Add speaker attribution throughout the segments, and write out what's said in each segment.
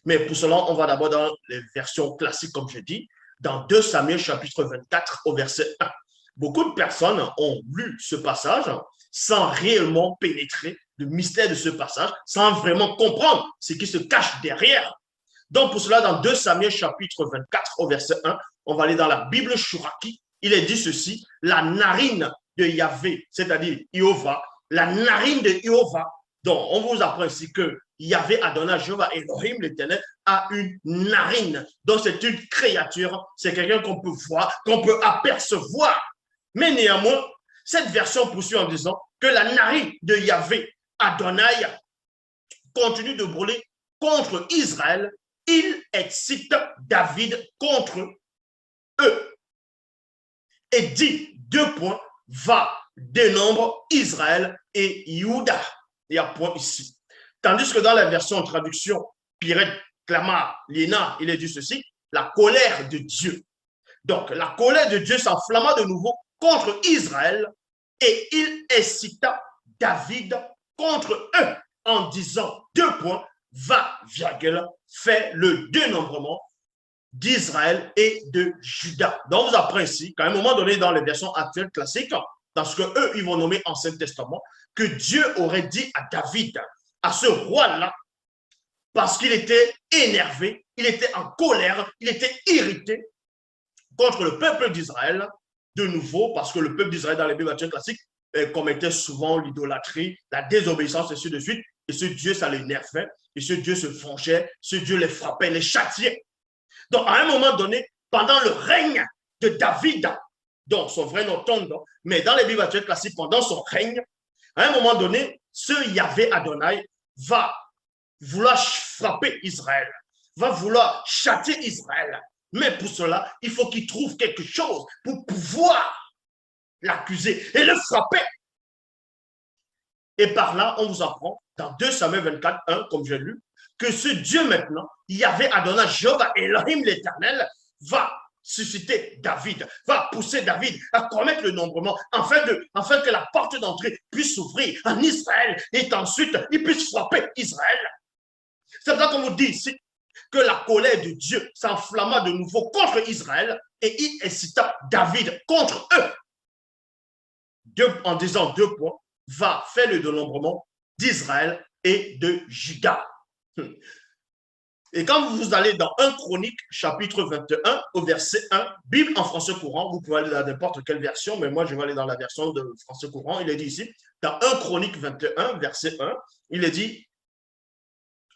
Speaker 1: Mais pour cela, on va d'abord dans les versions classiques, comme je dis, dans 2 Samuel chapitre 24 au verset 1. Beaucoup de personnes ont lu ce passage sans réellement pénétrer le mystère de ce passage, sans vraiment comprendre ce qui se cache derrière. Donc, pour cela, dans 2 Samuel chapitre 24 au verset 1, on va aller dans la Bible Shuraki. Il est dit ceci, la narine de Yahvé, c'est-à-dire Jéhovah, la narine de Jéhovah. Donc, on vous apprend ici que Yahvé Adonai, Jéhovah Elohim, l'Éternel, a une narine. Donc, c'est une créature, c'est quelqu'un qu'on peut voir, qu'on peut apercevoir. Mais néanmoins, cette version poursuit en disant que la narine de Yahvé Adonai continue de brûler contre Israël. Il excite David contre eux et dit, 2 points, va dénombre Israël et Juda. Il y a point ici. Tandis que dans la version traduction Pirette Clamart Liena, il est dit ceci, la colère de Dieu. Donc, la colère de Dieu s'enflamma de nouveau contre Israël et il incita David contre eux en disant, 2 points, va, virgule, fait le dénombrement d'Israël et de Juda. Donc, on vous apprend ici qu'à un moment donné, dans les versions actuelles classiques, parce que eux, ils vont nommer Ancien Testament, que Dieu aurait dit à David, à ce roi-là, parce qu'il était énervé, il était en colère, il était irrité contre le peuple d'Israël, de nouveau, parce que le peuple d'Israël, dans les Bibles classiques, commettait souvent l'idolâtrie, la désobéissance, et ainsi de suite. Et ce Dieu, ça l'énervait, et ce Dieu se fâchait, ce Dieu les frappait, les châtiait. Donc, à un moment donné, pendant le règne de David, donc son vrai nom tombe, mais dans les Bibles classiques, pendant son règne, à un moment donné, ce Yahvé Adonai va vouloir frapper Israël, va vouloir châtier Israël. Mais pour cela, il faut qu'il trouve quelque chose pour pouvoir l'accuser et le frapper. Et par là, on vous apprend, dans 2 Samuel 24, 1, comme j'ai lu, que ce Dieu maintenant, Yahvé Adonai, Jéhovah Elohim l'Éternel, va susciter David, va pousser David à commettre le nombrement, afin que la porte d'entrée puisse s'ouvrir en Israël et qu'ensuite il puisse frapper Israël. C'est pour ça qu'on vous dit ici que la colère de Dieu s'enflamma de nouveau contre Israël et il incita David contre eux. En disant 2 points, va faire le dénombrement d'Israël et de Juda. Et quand vous allez dans 1 Chronique, chapitre 21, au verset 1, Bible en français courant, vous pouvez aller dans n'importe quelle version, mais moi je vais aller dans la version de français courant, il est dit ici, dans 1 Chronique 21, verset 1, il est dit,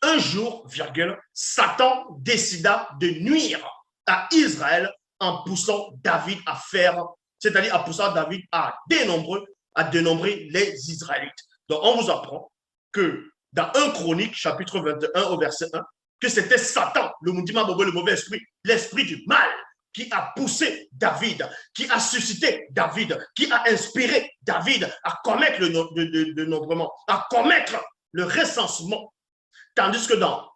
Speaker 1: un jour, virgule, Satan décida de nuire à Israël en poussant David à faire, c'est-à-dire en poussant David à dénombrer les Israélites. Donc, on vous apprend que dans 1 Chronique, chapitre 21, au verset 1, que c'était Satan, le mauvais esprit, l'esprit du mal, qui a poussé David, qui a suscité David, qui a inspiré David à commettre le nombrement, à commettre le recensement. Tandis que dans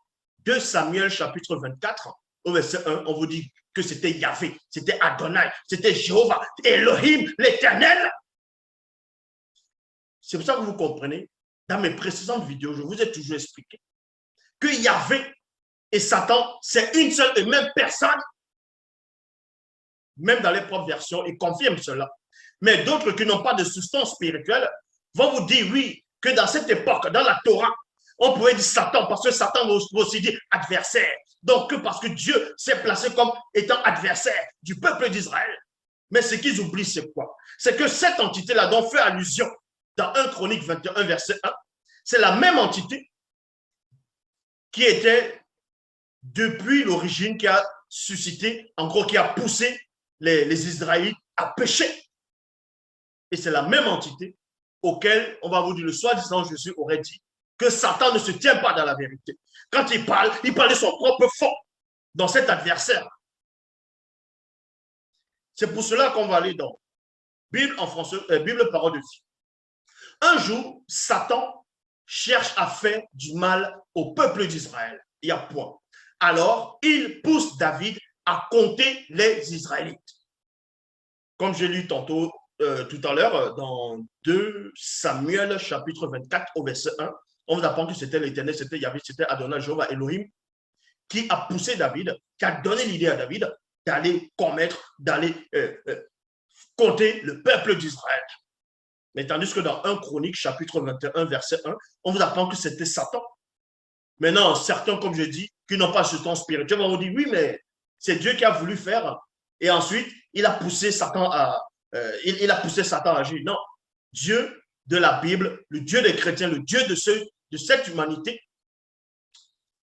Speaker 1: 2 Samuel chapitre 24, au verset 1, on vous dit que c'était Yahvé, c'était Adonai, c'était Jéhovah, Elohim, l'Éternel. C'est pour ça que vous comprenez, dans mes précédentes vidéos, je vous ai toujours expliqué que Yahvé et Satan, c'est une seule et même personne. Même dans les propres versions, ils confirment cela. Mais d'autres qui n'ont pas de substance spirituelle vont vous dire, oui, que dans cette époque, dans la Torah, on pouvait dire Satan, parce que Satan va aussi dire adversaire. Donc, parce que Dieu s'est placé comme étant adversaire du peuple d'Israël. Mais ce qu'ils oublient, c'est quoi? C'est que cette entité-là dont fait allusion dans 1 Chronique 21, verset 1, c'est la même entité qui était depuis l'origine, qui a suscité, en gros, qui a poussé les Israélites à pécher. Et c'est la même entité auquel, on va vous dire, le soi-disant Jésus aurait dit que Satan ne se tient pas dans la vérité. Quand il parle de son propre fond dans cet adversaire. C'est pour cela qu'on va aller dans Bible en français, Bible parole de vie. Un jour, Satan cherche à faire du mal au peuple d'Israël. Il y a point. Alors, il pousse David à compter les Israélites. Comme j'ai lu tantôt, tout à l'heure, dans 2 Samuel, chapitre 24, au verset 1, on vous apprend que c'était l'Éternel, c'était Yahvé, c'était Adonai, Jéhovah, Elohim, qui a poussé David, qui a donné l'idée à David d'aller commettre, d'aller compter le peuple d'Israël. Mais tandis que dans 1 Chronique, chapitre 21, verset 1, on vous apprend que c'était Satan. Maintenant, certains, comme je dis, qui n'ont pas ce temps spirituel, vont vous dire, oui, mais c'est Dieu qui a voulu faire. Et ensuite, il a poussé Satan il a poussé Satan à agir. Non, Dieu de la Bible, le Dieu des chrétiens, le Dieu de cette humanité,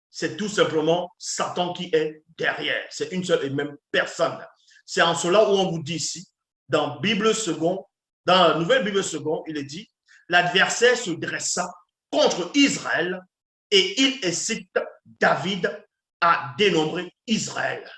Speaker 1: c'est tout simplement Satan qui est derrière. C'est une seule et même personne. C'est en cela où on vous dit ici, dans Bible second, dans la nouvelle Bible second, il est dit, l'adversaire se dressa contre Israël et il incite David à dénombrer Israël.